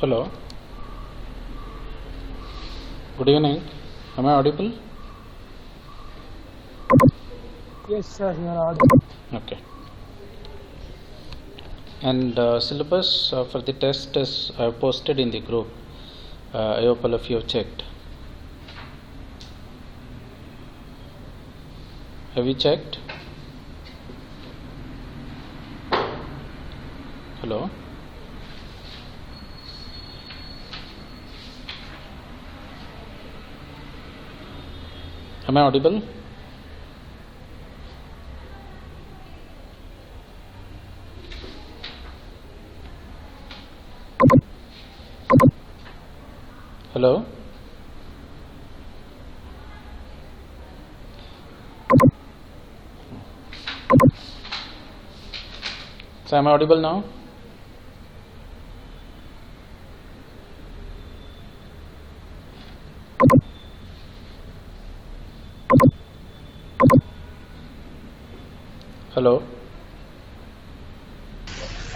Hello. Good evening. Am I audible? Yes, sir, you are audible. Okay. And syllabus for the test is posted in the group. I hope all of you have checked. Have you checked? Hello. Am I audible? Hello. So am I audible now? Hello.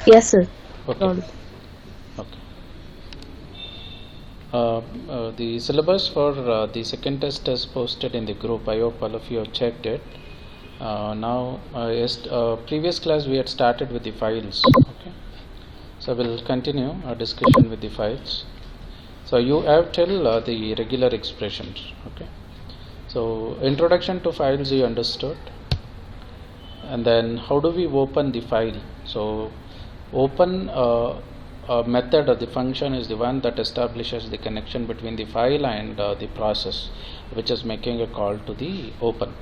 Yes, sir. Okay. Okay. The syllabus for the second test is posted in the group. I hope all of you have checked it. Now, previous class we had started with the files. Okay. So we'll continue our discussion with the files. So you have till the regular expressions. Okay. So introduction to files you understood. And then how do we open the file? So open method or the function is the one that establishes the connection between the file and the process, which is making a call to the open.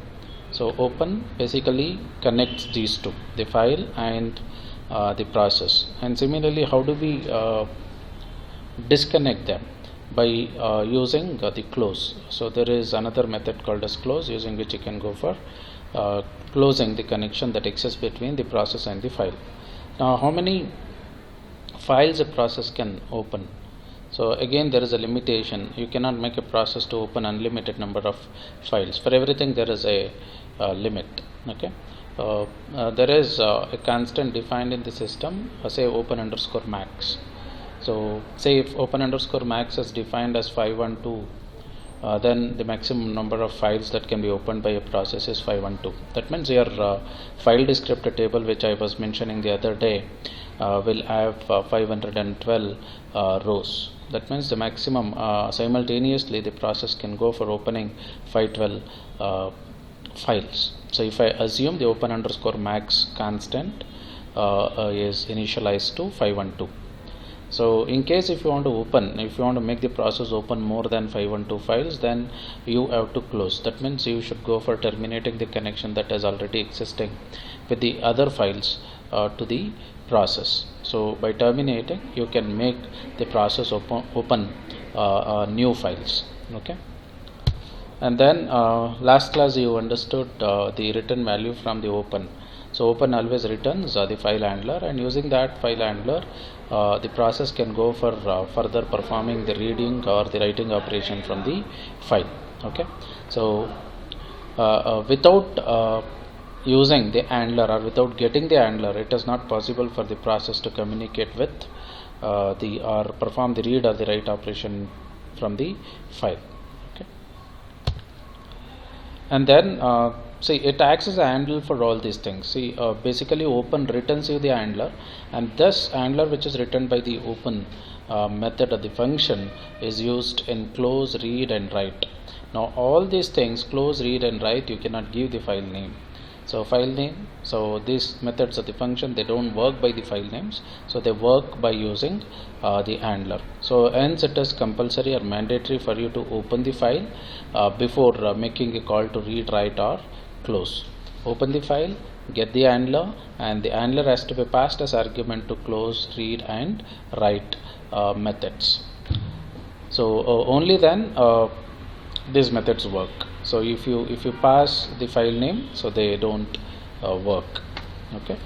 So open basically connects these two, the file and the process. And similarly, how do we disconnect them? By using the close. So there is another method called as close, using which you can go for closing the connection that exists between the process and the file. Now, how many files a process can open? So again, there is a limitation. You cannot make a process to open unlimited number of files. For everything there is a limit. Okay. There is a constant defined in the system, say open underscore max. So say if open underscore max is defined as 512, then the maximum number of files that can be opened by a process is 512. That means your file descriptor table, which I was mentioning the other day, will have 512 rows. That means the maximum simultaneously the process can go for opening 512 files. So if I assume the open underscore max constant is initialized to 512. So in case if you want to make the process open more than 512 files, then you have to close. That means you should go for terminating the connection that is already existing with the other files to the process. So by terminating, you can make the process open new files. Okay. And then last class you understood the return value from the open. So open always returns the file handler, and using that file handler the process can go for further performing the reading or the writing operation from the file. Okay. So without using the handler or without getting the handler, it is not possible for the process to communicate with or perform the read or the write operation from the file. Okay. And then see, it acts as a handle for all these things. See, basically open returns you the handler, and this handler, which is written by the open method of the function, is used in close, read and write. Now all these things, close, read and write, you cannot give the file name. So file name, so these methods of the function, they don't work by the file names, so they work by using the handler. So hence it is compulsory or mandatory for you to open the file before making a call to read, write or close. Open the file, get the handler, and the handler has to be passed as argument to close, read and write methods. So only then these methods work. So if you pass the file name, so they don't work. Okay.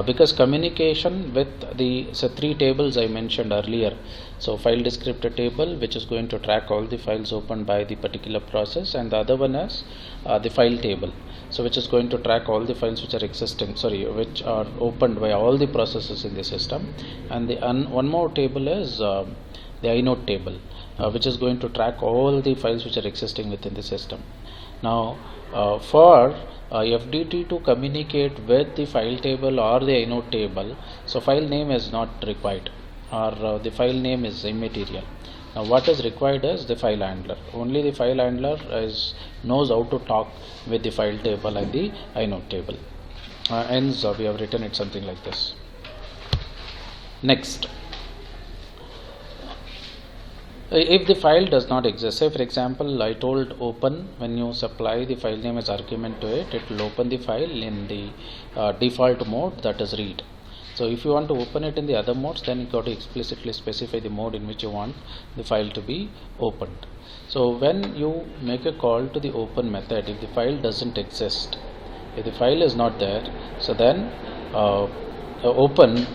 Because communication with the three tables I mentioned earlier. So file descriptor table, which is going to track all the files opened by the particular process, and the other one is the file table, so which is going to track all the files which which are opened by all the processes in the system. And the one more table is the inode table, which is going to track all the files which are existing within the system. Now for FDT to communicate with the file table or the inode table, so file name is not required, or the file name is immaterial. Now what is required is the file handler. Only the file handler knows how to talk with the file table and the inode table. Hence we have written it something like this. Next, if the file does not exist, say for example I told open, when you supply the file name as argument to it, it will open the file in the default mode, that is read. So if you want to open it in the other modes, then you got to explicitly specify the mode in which you want the file to be opened. So when you make a call to the open method, if the file doesn't exist, if the file is not there, so then open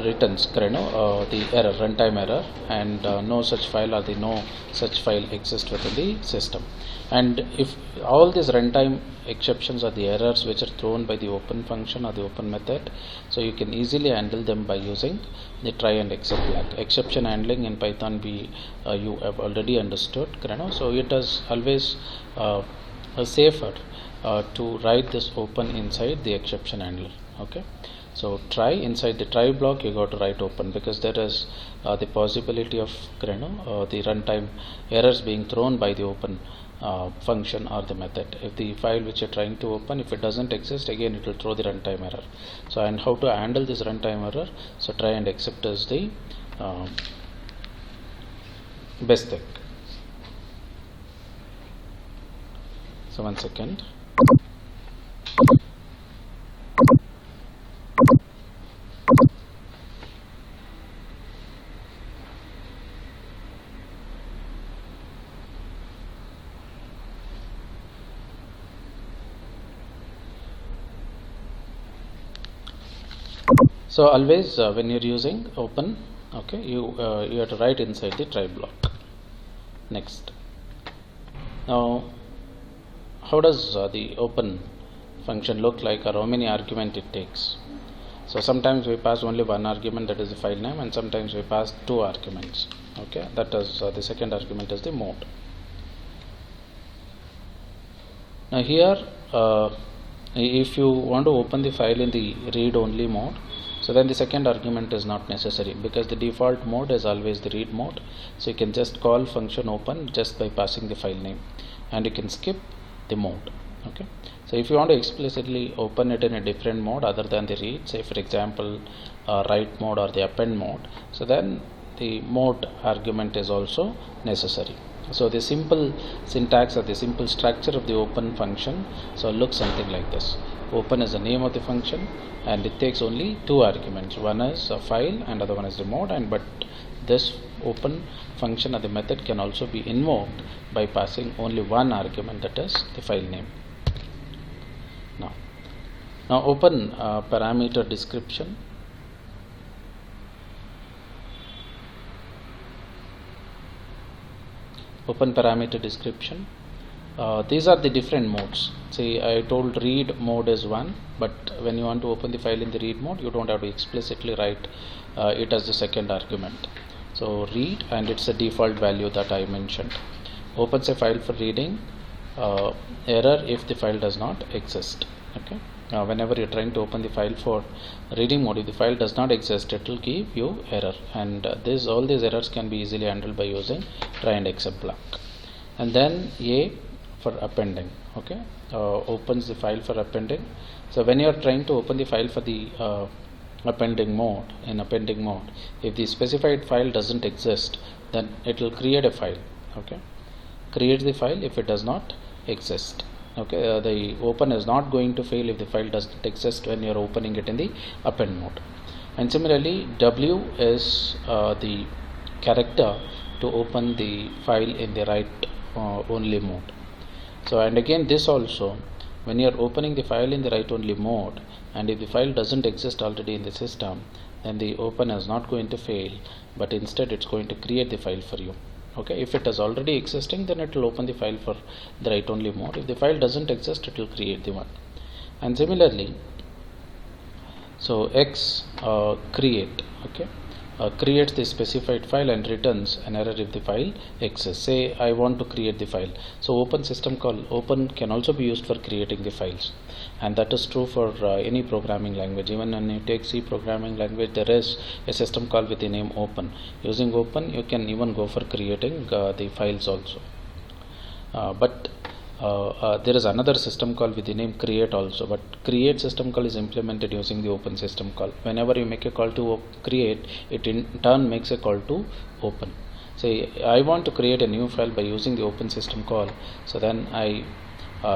returns the error, runtime error, and no such file or the no such file exists within the system. And if all these runtime exceptions are the errors which are thrown by the open function or the open method, so you can easily handle them by using the try and except flag. Exception handling in Python you have already understood, so it is always safer to write this open inside the exception handler. Okay, so try, inside the try block you got to write open, because there is the possibility of the runtime errors being thrown by the open function or the method. If the file which you are trying to open, if it doesn't exist, again it will throw the runtime error. So, and how to handle this runtime error? So try and except is the best thing. So 1 second. So always when you are using open, okay, you have to write inside the try block. Next, now how does the open function look like, or how many argument it takes? So sometimes we pass only one argument, that is the file name, and sometimes we pass two arguments. Okay, that is the second argument is the mode. Now here if you want to open the file in the read only mode, so then the second argument is not necessary, because the default mode is always the read mode. So you can just call function open just by passing the file name, and you can skip the mode. Okay, so if you want to explicitly open it in a different mode other than the read, say for example write mode or the append mode, so then the mode argument is also necessary. So the simple syntax or the simple structure of the open function looks something like this. Open is the name of the function, and it takes only two arguments. One is a file and other one is the mode, and but this open function or the method can also be invoked by passing only one argument, that is the file name. Now open parameter description. Open parameter description. These are the different modes. See, I told read mode is one, but when you want to open the file in the read mode, you don't have to explicitly write it as the second argument. So read, and it's a default value that I mentioned. Opens a file for reading, error if the file does not exist. Okay. Whenever you're trying to open the file for reading mode, if the file does not exist, it will give you error, and all these errors can be easily handled by using try and except block. And then A for appending. Okay, opens the file for appending. So when you are trying to open the file for the appending mode, if the specified file doesn't exist, then it will create a file. Okay, create the file if it does not exist. Okay, the open is not going to fail if the file doesn't exist when you are opening it in the append mode. And similarly, W is the character to open the file in the write only mode. So, and again this also, when you are opening the file in the write only mode, and if the file doesn't exist already in the system, then the open is not going to fail, but instead it's going to create the file for you. Okay, if it is already existing, then it will open the file for the write only mode. If the file doesn't exist, it will create the one. And similarly, so X create. Okay, creates the specified file and returns an error if the file exists. Say I want to create the file, so open system call open can also be used for creating the files, and that is true for any programming language. Even when you take C programming language, there is a system call with the name open. Using open, you can even go for creating the files also. But there is another system call with the name create also, but create system call is implemented using the open system call. Whenever you make a call to create, it in turn makes a call to open. Say I want to create a new file by using the open system call, so then I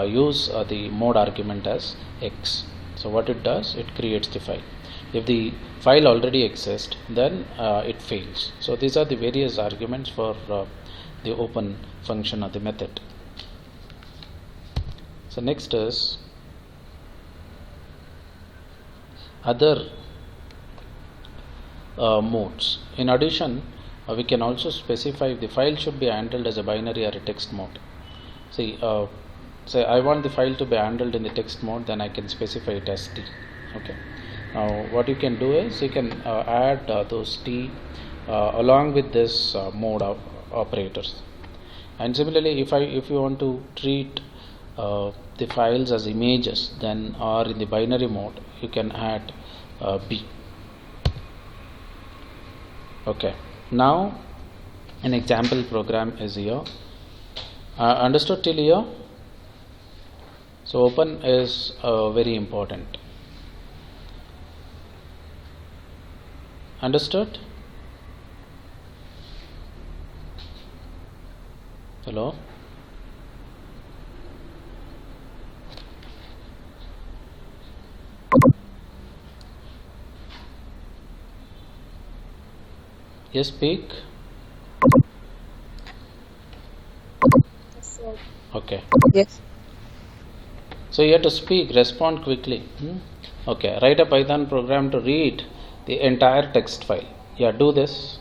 use the mode argument as X. So what it does, it creates the file. If the file already exists, then it fails. So these are the various arguments for the open function or the method. So next is other modes. In addition, we can also specify if the file should be handled as a binary or a text mode. See, say I want the file to be handled in the text mode, then I can specify it as T. Okay. Now what you can do is you can add those T along with this mode of operators. And similarly, if you want to treat the files as images, then or in the binary mode, you can add B. Okay. Now an example program is here. Understood till here? So open is very important. Understood? Hello? Yes, speak. Yes, sir. Okay. Yes. So you have to speak, respond quickly. Okay, write a Python program to read the entire text file. Yeah, do this.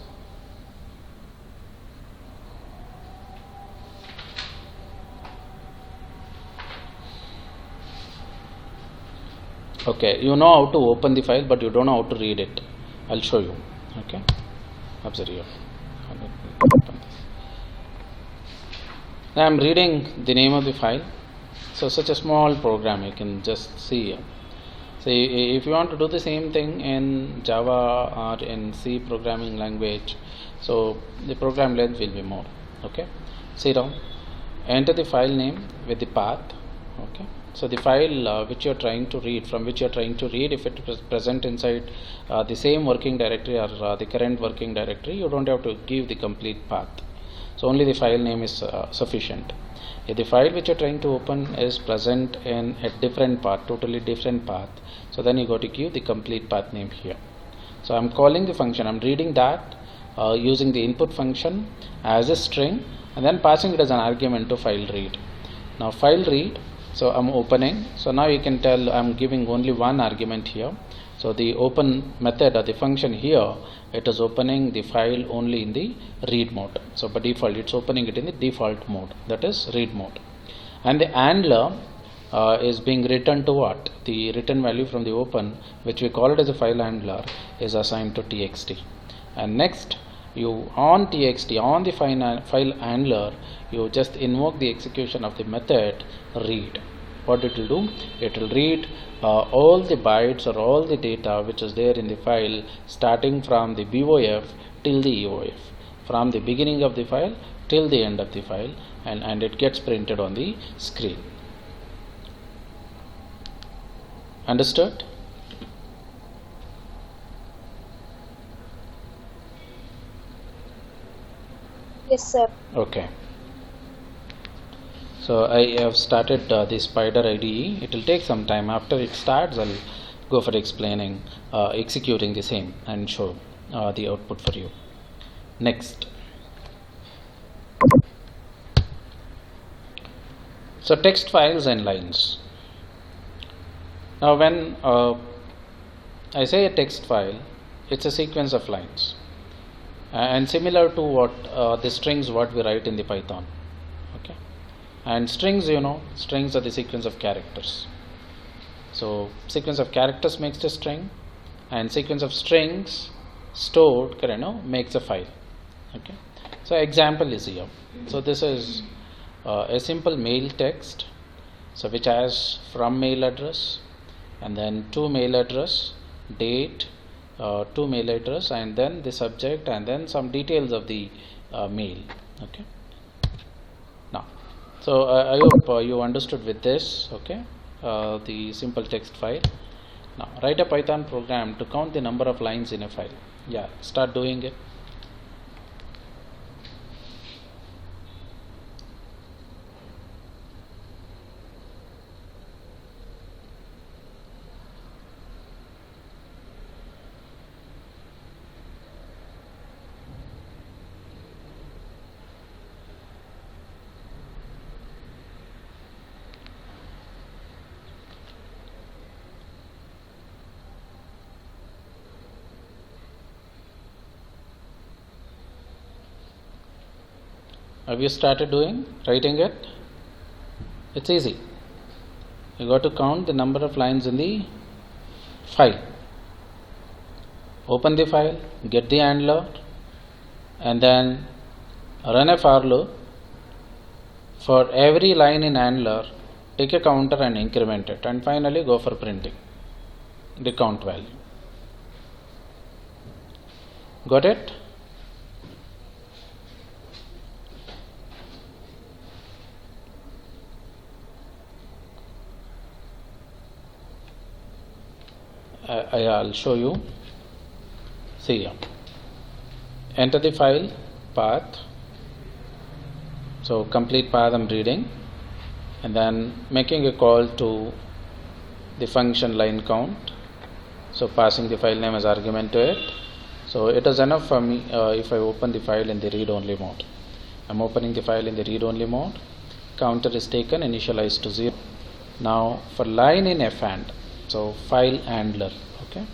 Okay, you know how to open the file, but you don't know how to read it. I'll show you. Okay, observe here. Now I'm reading the name of the file. So such a small program, you can just see here. So if you want to do the same thing in Java or in C programming language, so the program length will be more. Okay, sit down, enter the file name with the path. Okay, so the file which you are trying to read, from which you are trying to read, if it is present inside the same working directory or the current working directory, you don't have to give the complete path. So only the file name is sufficient. If the file which you are trying to open is present in a different path, totally different path, so then you got to give the complete path name here. So I'm calling the function, I'm reading that using the input function as a string and then passing it as an argument to file read. Now file read, so I'm opening, so now you can tell I'm giving only one argument here. So the open method or the function here, it is opening the file only in the read mode. So by default it's opening it in the default mode, that is read mode. And the handler is being returned to what? The return value from the open, which we call it as a file handler, is assigned to txt. And next, you on txt, on the file handler, you just invoke the execution of the method read. What it will do? It will read all the bytes or all the data which is there in the file, starting from the BOF till the EOF, from the beginning of the file till the end of the file, and it gets printed on the screen. Understood? Yes, sir. Okay. So I have started the Spider IDE. It will take some time. After it starts, I'll go for explaining, executing the same and show the output for you. Next. So text files and lines. Now when I say a text file, it's a sequence of lines, and similar to what the strings what we write in the Python. Okay. And strings, you know, strings are the sequence of characters. So sequence of characters makes a string, and sequence of strings stored, makes a file. Okay, so example is here. So this is a simple mail text, so which has from mail address, and then to mail address, date, to mail address, and then the subject, and then some details of the mail. Okay, now, so I hope you understood with this. Okay, the simple text file. Now write a Python program to count the number of lines in a file. Yeah, start doing it. Have you started writing it? It's easy. You got to count the number of lines in the file. Open the file, get the handler, and then run a for loop. For every line in handler, take a counter and increment it, and finally go for printing the count value. Got it? I'll show you. See here. Enter the file path. So complete path I'm reading, and then making a call to the function line count. So passing the file name as argument to it. So it is enough for me if I open the file in the read only mode. I'm opening the file in the read only mode. Counter is taken, initialized to 0. Now for line in f and, so file handler. Okay,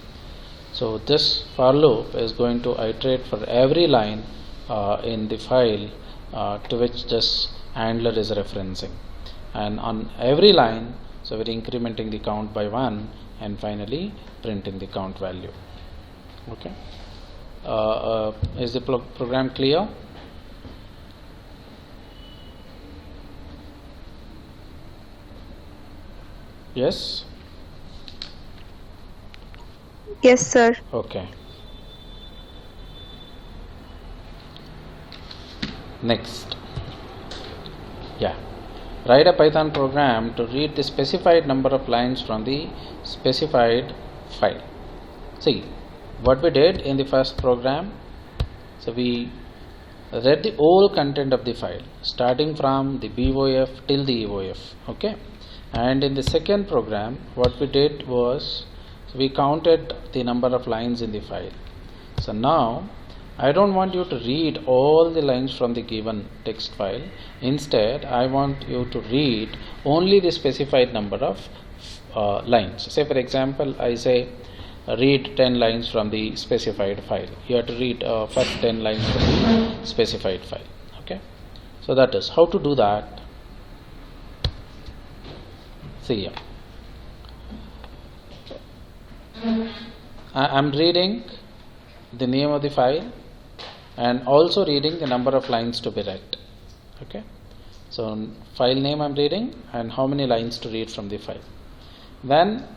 so this for loop is going to iterate for every line in the file to which this handler is referencing, and on every line, so we're incrementing the count by 1 and finally printing the count value. Okay, is the program clear? Yes. Yes, sir. Okay. Next. Yeah. Write a Python program to read the specified number of lines from the specified file. See, what we did in the first program, so we read the whole content of the file, starting from the BOF till the EOF. Okay. And in the second program, what we did was, we counted the number of lines in the file. So now I don't want you to read all the lines from the given text file. Instead, I want you to read only the specified number of lines. Say for example, I say read 10 lines from the specified file. You have to read first 10 lines from the specified file. Okay, so that is how to do that. See here. I am reading the name of the file and also reading the number of lines to be read. Okay, so file name I am reading and how many lines to read from the file. Then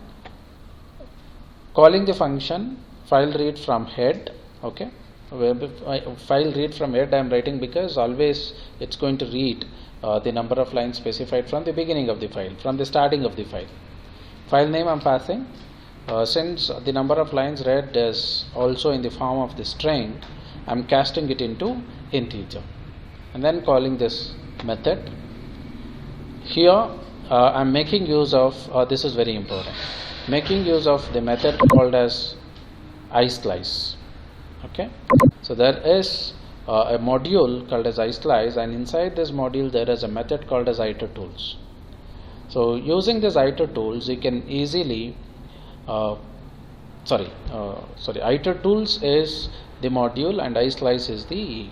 calling the function file read from head. Okay, file read from head I am writing because always it's going to read the number of lines specified from the beginning of the file, from the starting of the file. File name I am passing. Since the number of lines read is also in the form of the string, I am casting it into integer, and then calling this method. Here I am making use of, this is very important, making use of the method called as iSlice. Okay, so there is a module called as iSlice, and inside this module there is a method called as iterTools. So using this iterTools, you can easily iterTools is the module and iSlice is the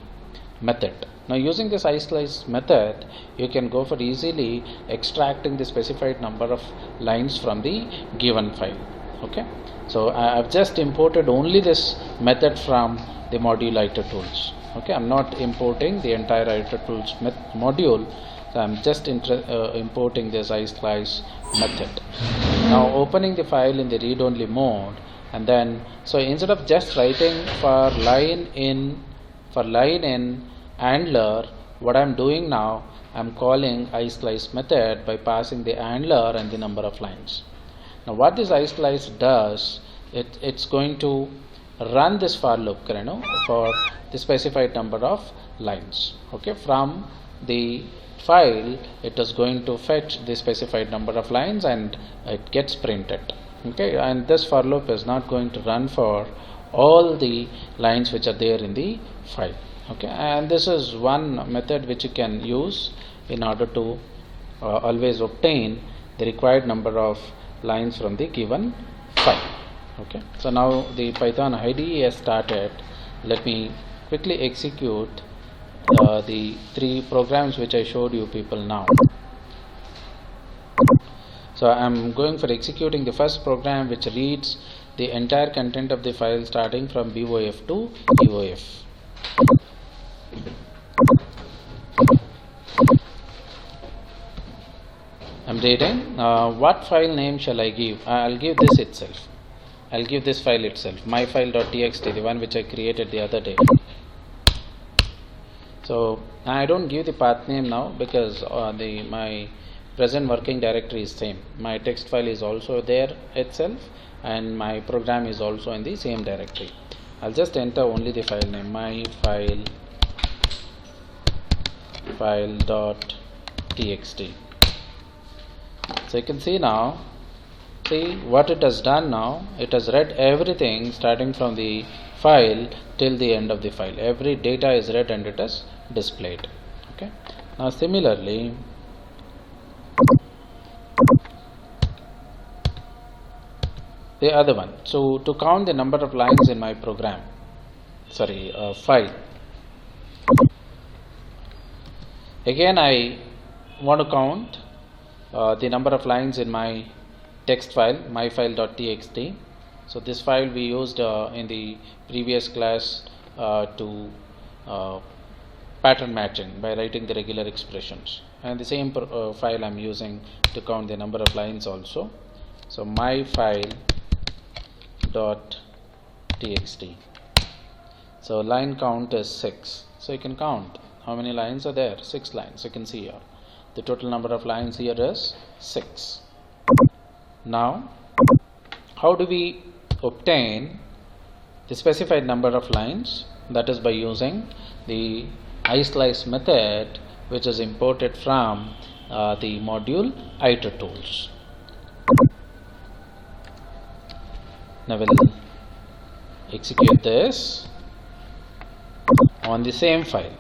method. Now using this iSlice method, you can go for easily extracting the specified number of lines from the given file. Okay, so I've just imported only this method from the module iter tools. Okay, I'm not importing the entire iter tools module, so I'm just importing this islice method. Now opening the file in the read only mode, and then so instead of just writing for line in handler, what I'm doing now, I'm calling islice method by passing the handler and the number of lines. Now what this islice does, it's going to run this for loop, for the specified number of lines. Okay, from the file it is going to fetch the specified number of lines and it gets printed. Okay, and this for loop is not going to run for all the lines which are there in the file. Okay, and this is one method which you can use in order to always obtain the required number of lines from the given file. Okay, so now the Python IDE has started. Let me quickly execute the three programs which I showed you people now. So I am going for executing the first program, which reads the entire content of the file starting from BOF to EOF. I'm reading. What file name shall I give? I'll give this itself. I'll give this file itself, myfile.txt, the one which I created the other day. So I don't give the path name now because my present working directory is same. My text file is also there itself, and my program is also in the same directory. I'll just enter only the file name, myfile.txt. So you can see now, see what it has done now. It has read everything starting from the file till the end of the file. Every data is read and it is displayed. Okay, now similarly the other one. So to count the number of lines in my program, file, again I want to count the number of lines in my text file, myfile.txt. So this file we used in the previous class to pattern matching by writing the regular expressions, and the same file I'm using to count the number of lines also. So myfile.txt. So line count is 6. So you can count how many lines are there. 6 lines. You can see here the total number of lines here is 6. Now how do we obtain the specified number of lines? That is by using the islice method, which is imported from the module iter tools. Now we'll execute this on the same file.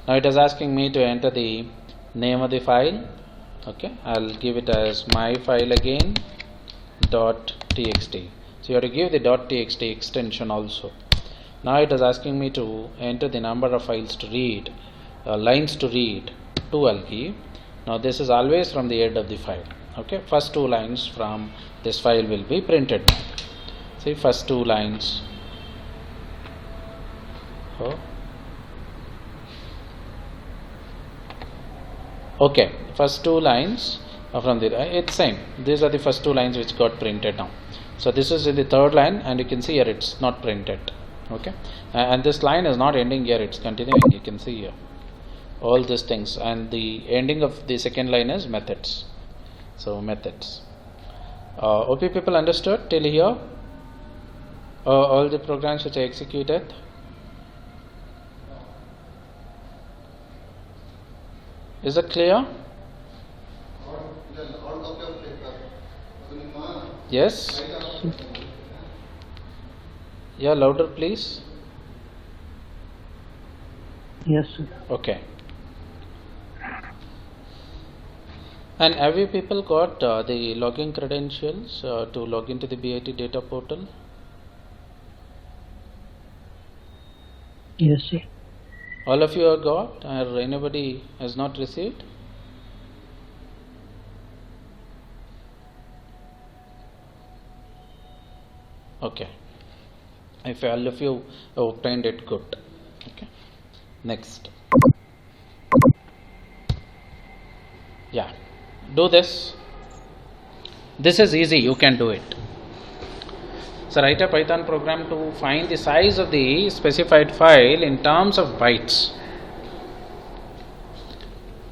Now it is asking me to enter the name of the file. Okay, I'll give it as myfile again .txt. So you have to give the .txt extension also. Now it is asking me to enter the number of files to read, lines to read. 2 I'll give. Now this is always from the head of the file. Okay, first 2 lines from this file will be printed now. See, first 2 lines. Okay, first 2 lines from the it's same. These are the first 2 lines which got printed now. So this is in the third line, and you can see here it's not printed. Okay, and this line is not ending here, it's continuing. You can see here all these things, and the ending of the second line is methods. So methods. OP people understood till here? All the programs which I executed. Is it clear? Yes? Yeah, louder please. Yes, sir. Okay. And have you people got the login credentials to log into the BIT data portal? Yes, sir. All of you have got, or anybody has not received? Okay, if all of you obtained it, good. Okay, next. Yeah, do this. This is easy, you can do it. So write a Python program to find the size of the specified file in terms of bytes.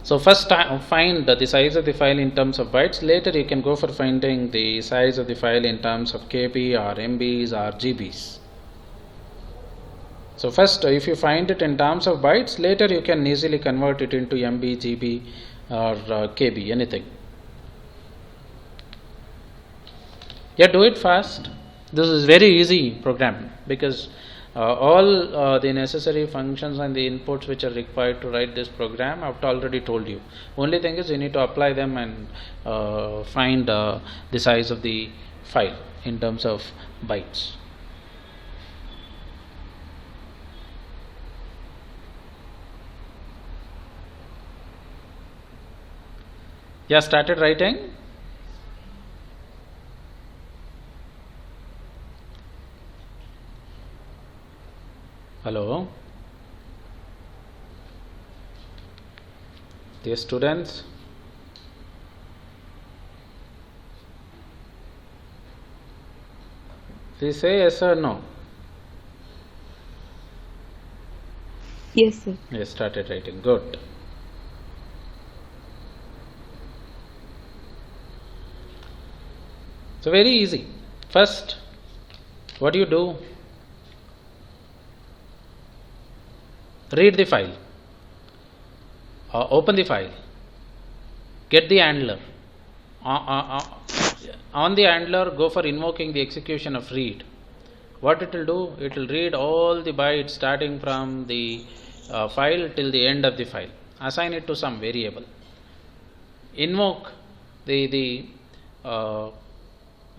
So first find the size of the file in terms of bytes. Later you can go for finding the size of the file in terms of KB or MBs or GBs. So first if you find it in terms of bytes, later you can easily convert it into MB, GB or KB, anything. Yeah, do it fast. This is very easy program because all the necessary functions and the inputs which are required to write this program I've already told you. Only thing is you need to apply them and find the size of the file in terms of bytes. Yeah, started writing. Hello, dear students. Please say yes or no. Yes, sir. Yes, started writing. Good. So very easy. First, what do you do? Read the file, open the file, get the handler. On the handler, go for invoking the execution of read. What it will do? It will read all the bytes starting from the file till the end of the file. Assign it to some variable. Invoke the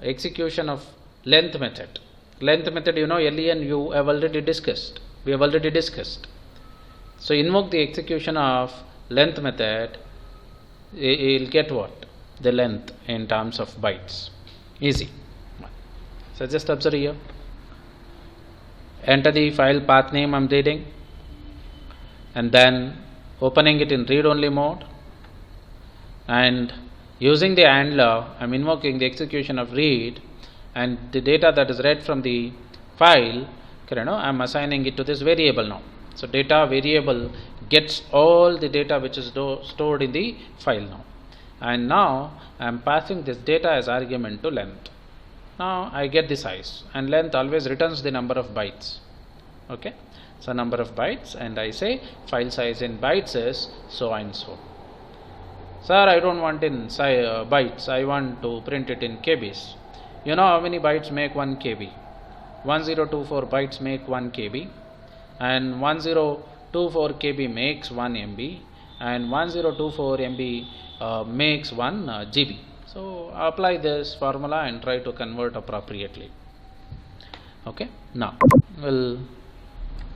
execution of length method. Length method, you know, len you have already discussed. We have already discussed. So invoke the execution of length method. You will get what? The length in terms of bytes. Easy. So just observe here. Enter the file path name I'm reading, and then opening it in read only mode, and using the handler I'm invoking the execution of read, and the data that is read from the file, I'm assigning it to this variable now. So data variable gets all the data which is stored in the file now, and now I am passing this data as argument to length. Now I get the size, and length always returns the number of bytes. Okay, so number of bytes, and I say file size in bytes is so and so. Sir, I don't want in bytes, I want to print it in KBs. You know how many bytes make 1 KB? 1024 bytes make 1 KB, and 1024 KB makes 1 MB, and 1024 MB makes 1 GB. So apply this formula and try to convert appropriately. Okay, now we'll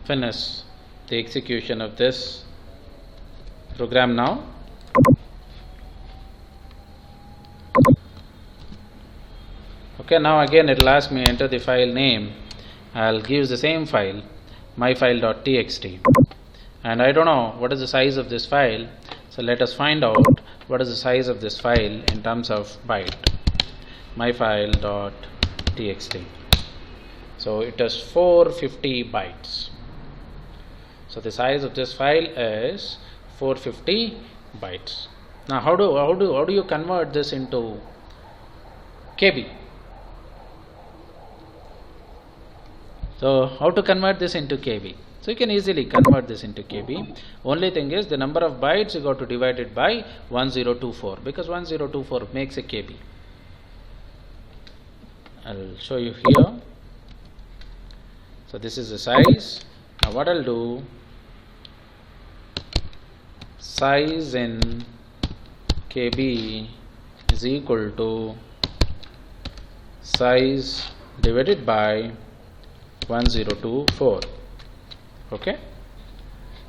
finish the execution of this program now. Okay, now again it will ask me enter the file name. I'll give the same file, myfile.txt, and I don't know what is the size of this file, so let us find out what is the size of this file in terms of byte. myfile.txt, so it has 450 bytes. So the size of this file is 450 bytes. Now how do you convert this into KB? So how to convert this into KB? So you can easily convert this into KB. Only thing is the number of bytes you got to divide it by 1024, because 1024 makes a KB. I'll show you here. So this is the size. Now what I'll do, size in KB is equal to size divided by 1024. Okay,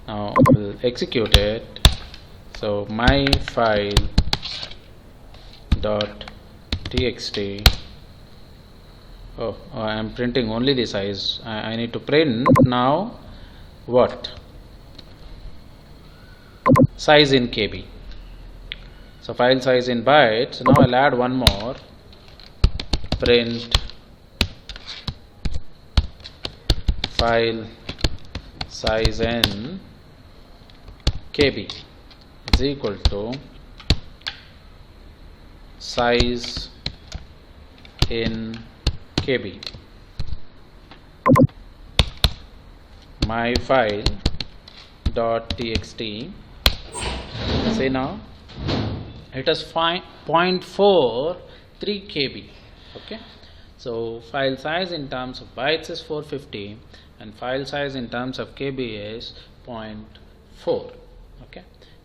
now we'll execute it. So myfile.txt. I am printing only the size. I need to print now what? Size in KB. So file size in bytes. Now I'll add one more. Print file size in KB is equal to size in KB. My file dot txt. See now, it is 0.43 KB. Okay, so file size in terms of bytes is 450 and file size in terms of KB is 0.4. Okay,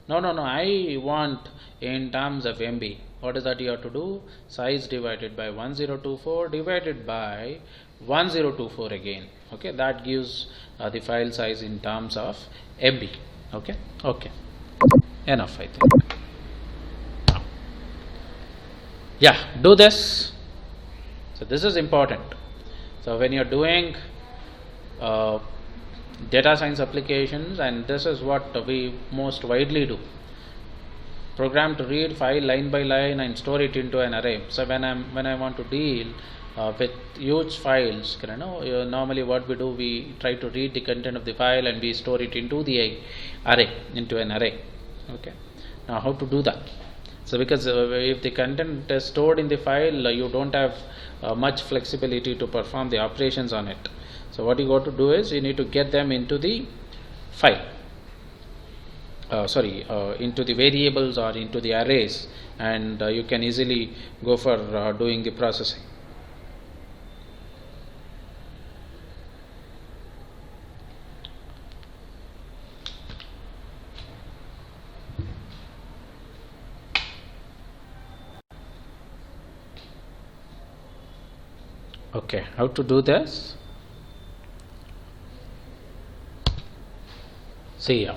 no, I want in terms of MB. What is that you have to do? Size divided by 1024 divided by 1024 again. Okay, that gives the file size in terms of MB. Okay, enough, I think. Yeah, do this. So this is important. So when you're doing data science applications, and this is what we most widely do, program to read file line by line and store it into an array. So when I want to deal with huge files, normally what we do, we try to read the content of the file and we store it into the array, into an array. Okay, now how to do that? So because if the content is stored in the file, you don't have much flexibility to perform the operations on it. So what you got to do is you need to get them into the file, into the variables or into the arrays, and you can easily go for doing the processing. Okay, how to do this? See here.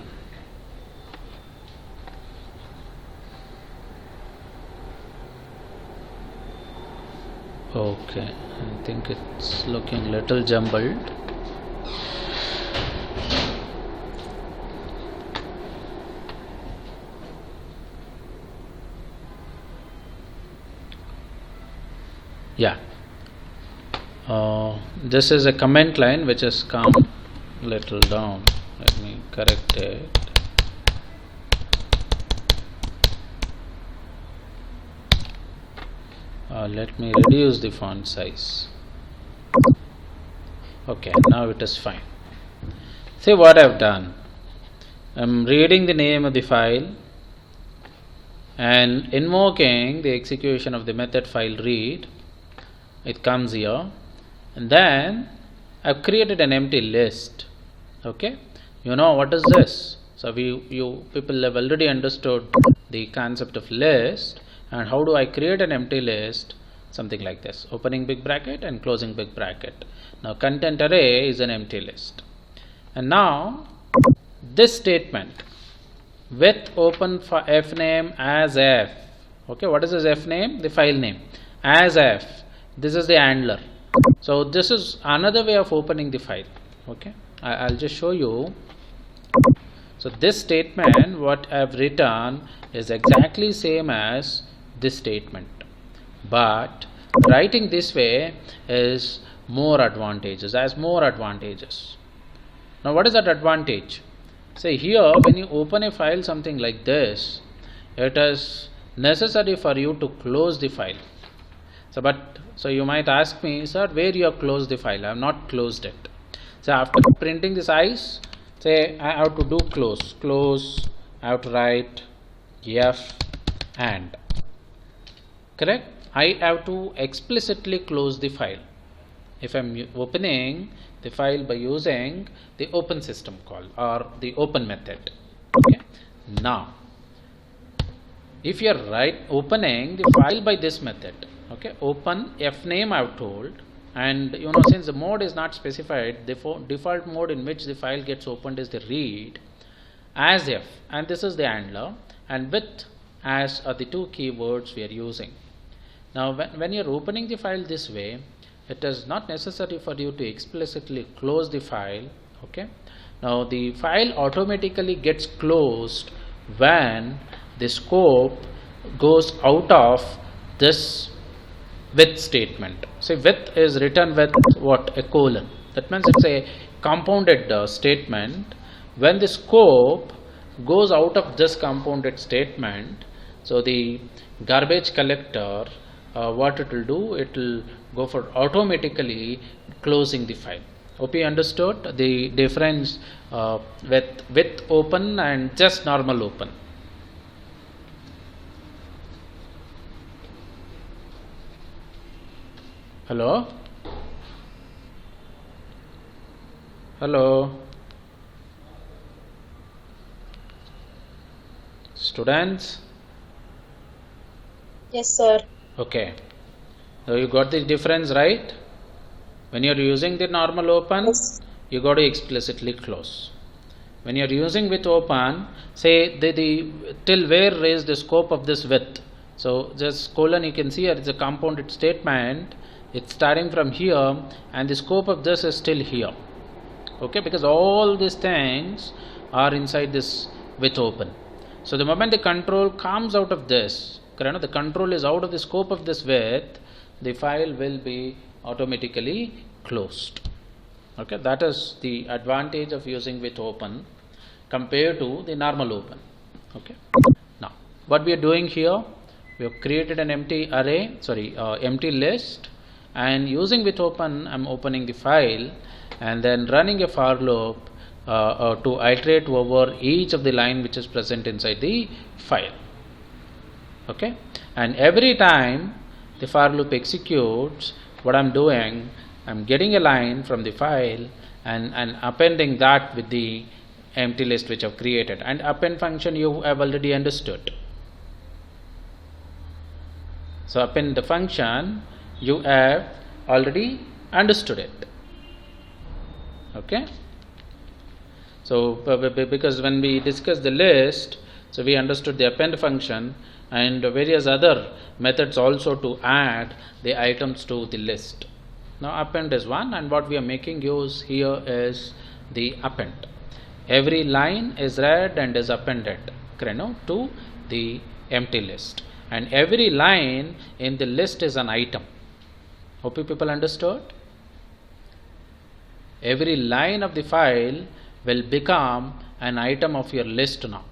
Okay, I think it's looking little jumbled. Yeah. This is a comment line which has come little down. Let me correct it. Let me reduce the font size. Okay, now it is fine. See what I've done. I'm reading the name of the file and invoking the execution of the method file read. It comes here, and then I've created an empty list. Okay, you know what is this? So you people have already understood the concept of list. And how do I create an empty list? Something like this: opening big bracket and closing big bracket. Now content array is an empty list, and now this statement with open for f name as f. Okay, what is this f name? The file name as f. This is the handler. So this is another way of opening the file. Okay, I'll just show you. So this statement, what I've written, is exactly same as this statement, but writing this way is more advantageous. Now what is that advantage? Say here, when you open a file something like this, it is necessary for you to close the file. So you might ask me, sir, where you have closed the file? I have not closed it. So after printing the size, say I have to do close, I have to write f and. Correct? I have to explicitly close the file if I am opening the file by using the open system call or the open method. Okay. Now, if you are opening the file by this method, okay, open f name I have told, and since the mode is not specified, the default mode in which the file gets opened is the read as f, and this is the handler, and with as are the two keywords we are using. Now when you are opening the file this way, it is not necessary for you to explicitly close the file. Okay, now the file automatically gets closed when the scope goes out of this with statement. So with is written with what? A colon. That means it's a compounded statement. When the scope goes out of this compounded statement, so the garbage collector, what it will do, it will go for automatically closing the file. Hope you understood the difference with open and just normal open. Hello? Hello? Students? Yes, sir. Okay. So you got the difference, right? When you are using the normal open, Yes. you got to explicitly close. When you are using with open, say the till where is the scope of this width. So just colon, you can see here it's a compounded statement. It's starting from here, and the scope of this is still here. Okay, because all these things are inside this with open. So the moment the control comes out of this, the control is out of the scope of this width, the file will be automatically closed. Okay, that is the advantage of using with open compared to the normal open. Okay, now what we are doing here, we have created an empty array, empty list, and using with open, I'm opening the file and then running a for loop to iterate over each of the line which is present inside the file. Okay, and every time the for loop executes, what I'm doing, I'm getting a line from the file and appending that with the empty list which I've created. And append function you have already understood. So append the function, you have already understood it. Okay, so because when we discussed the list, so we understood the append function and various other methods also to add the items to the list. Now append is one, and what we are making use here is the append. Every line is read and is appended to the empty list, and every line in the list is an item. Hope you people understood. Every line of the file will become an item of your list now,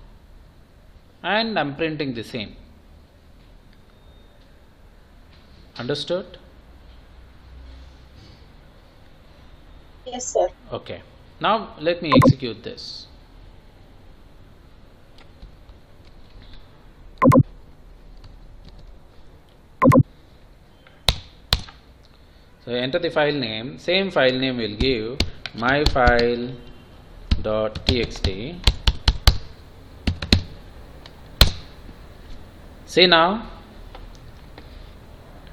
and I'm printing the same. Understood? Yes, sir. Okay, now let me execute this. So enter the file name, same file name will give myfile.txt. See now,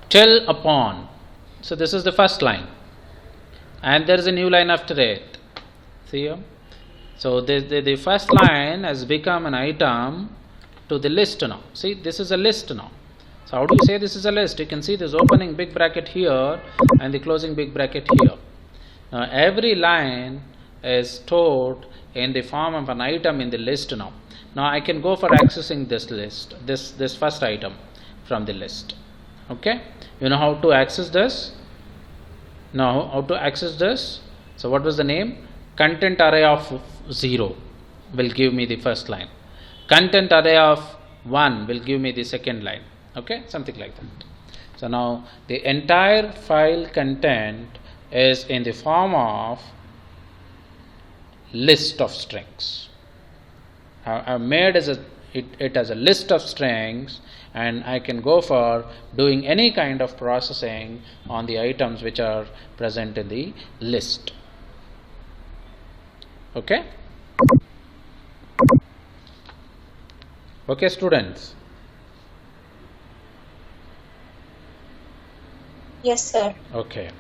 till upon. So this is the first line, and there is a new line after it. See here. So the first line has become an item to the list now. See, this is a list now. So how do you say this is a list? You can see this opening big bracket here and the closing big bracket here. Now every line is stored in the form of an item in the list now. Now I can go for accessing this list, this first item from the list. Okay, you know how to access this? Now how to access this? So what was the name? Content array of 0 will give me the first line. Content array of 1 will give me the second line. Okay, something like that. So now the entire file content is in the form of list of strings. I've made it as a list of strings, and I can go for doing any kind of processing on the items which are present in the list. Okay? Okay, students. Yes, sir. Okay.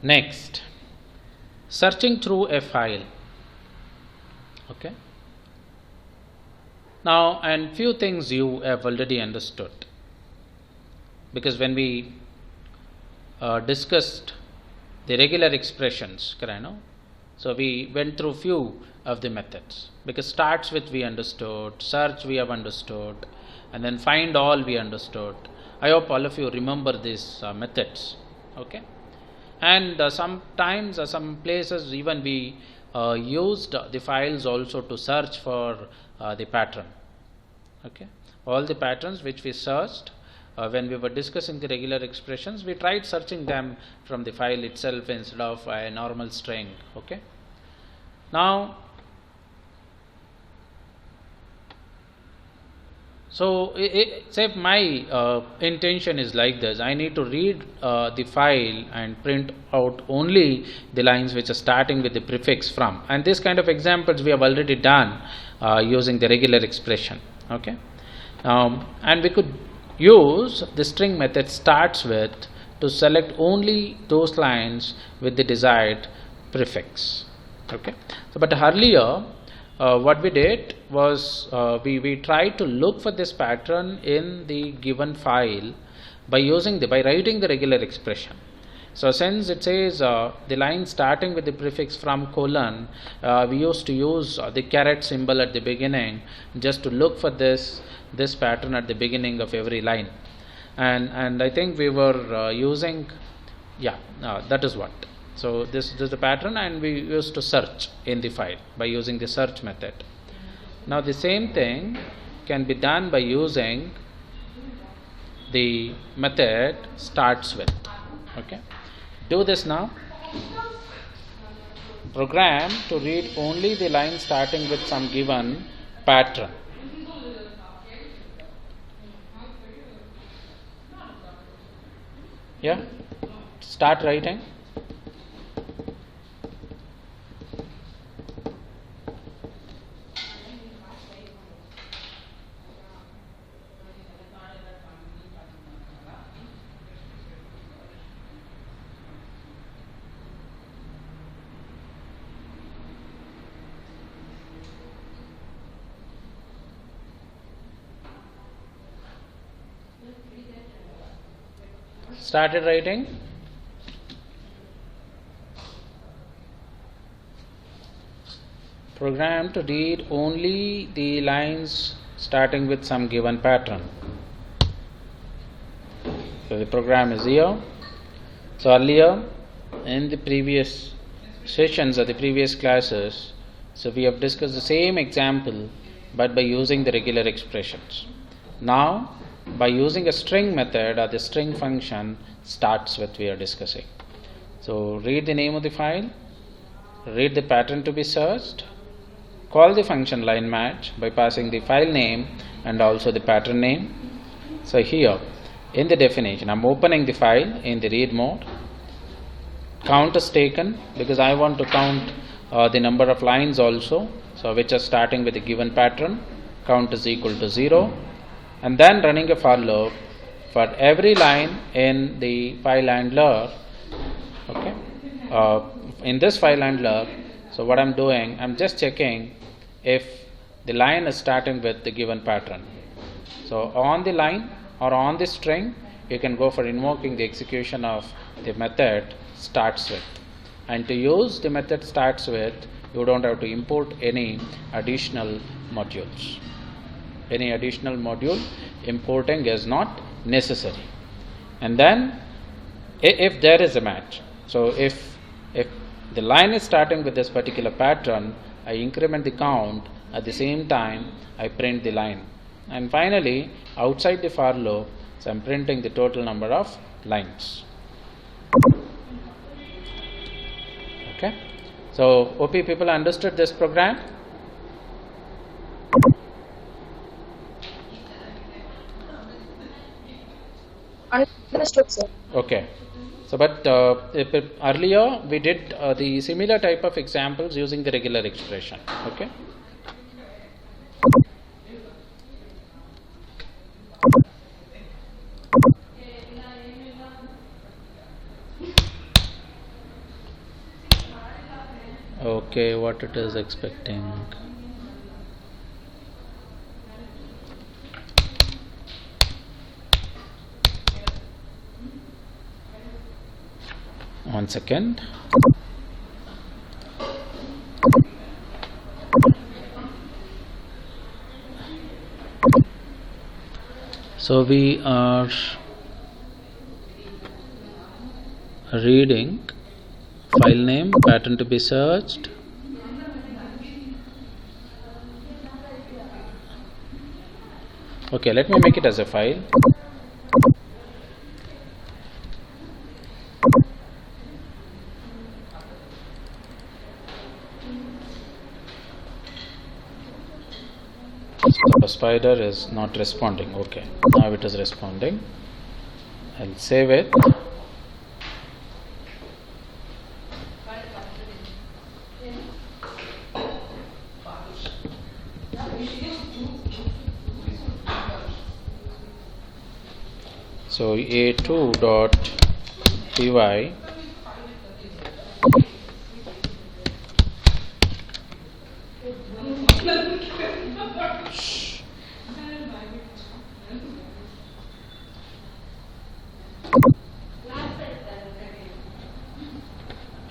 Next, searching through a file. Okay. Now, and few things you have already understood, because when we discussed the regular expressions, so we went through few of the methods, because starts with we understood, search we have understood, and then find all we understood. I hope all of you remember these methods. Okay, and sometimes some places even we used the files also to search for the pattern. Okay, all the patterns which we searched when we were discussing the regular expressions, we tried searching them from the file itself instead of a normal string. Okay, now so say my intention is like this: I need to read the file and print out only the lines which are starting with the prefix from, and this kind of examples we have already done using the regular expression. Okay, and we could use the string method starts with to select only those lines with the desired prefix. Okay, so but earlier what we did was we tried to look for this pattern in the given file by writing the regular expression. So since it says the line starting with the prefix from colon, we used to use the caret symbol at the beginning just to look for this pattern at the beginning of every line, and I think we were using that is what. So this is the pattern, and we used to search in the file by using the search method. Now the same thing can be done by using the method starts with. Okay, do this now. Program to read only the line starting with some given pattern. Yeah, start writing. Started writing. Program to read only the lines starting with some given pattern. So the program is here. So earlier in the previous sessions or the previous classes, so we have discussed the same example but by using the regular expressions. Now by using a string method or the string function starts with we are discussing. So read the name of the file, read the pattern to be searched, call the function line match by passing the file name and also the pattern name. So here in the definition, I'm opening the file in the read mode. Count is taken because I want to count the number of lines also, so which are starting with a given pattern. Count is equal to 0, and then running a for loop for every line in the file handler. Okay, in this file handler, so what I'm doing, I'm just checking if the line is starting with the given pattern. So on the line or on the string, you can go for invoking the execution of the method starts with. And to use the method starts with, you don't have to import any additional modules. Any additional module importing is not necessary. And then if there is a match, so if the line is starting with this particular pattern, I increment the count, at the same time I print the line, and finally outside the for loop, so I'm printing the total number of lines. Okay, so OP people understood this program? Understood, sir. Okay, so but earlier we did the similar type of examples using the regular expression. Okay, okay, what it is expecting. 1 second. So we are reading file name, pattern to be searched, okay, let me make it as a file. The spider is not responding. Okay, now it is responding. I'll save it. So a2.py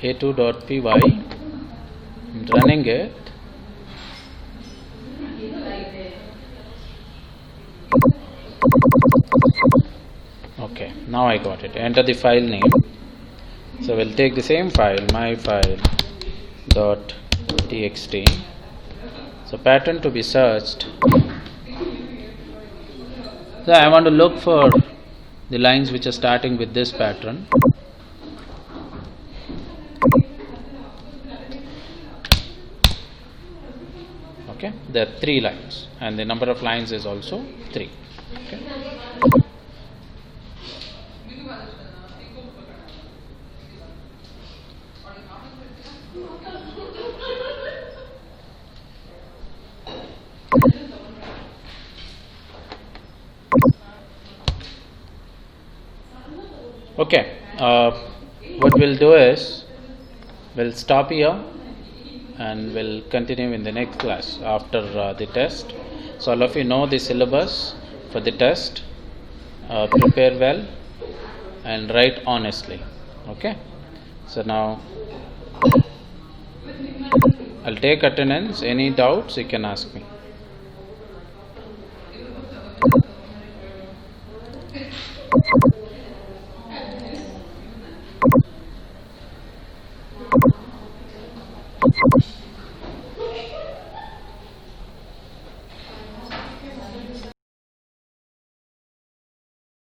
a2.py, I'm running it. Okay, now I got it. Enter the file name. So we'll take the same file, my file dot txt. So pattern to be searched. So I want to look for the lines which are starting with this pattern. Okay, there are 3 lines and the number of lines is also 3. Okay. Okay, what we'll do is we'll stop here and we'll continue in the next class after the test. So all of you know the syllabus for the test. Prepare well and write honestly. Okay, so now I'll take attendance. Any doubts you can ask me.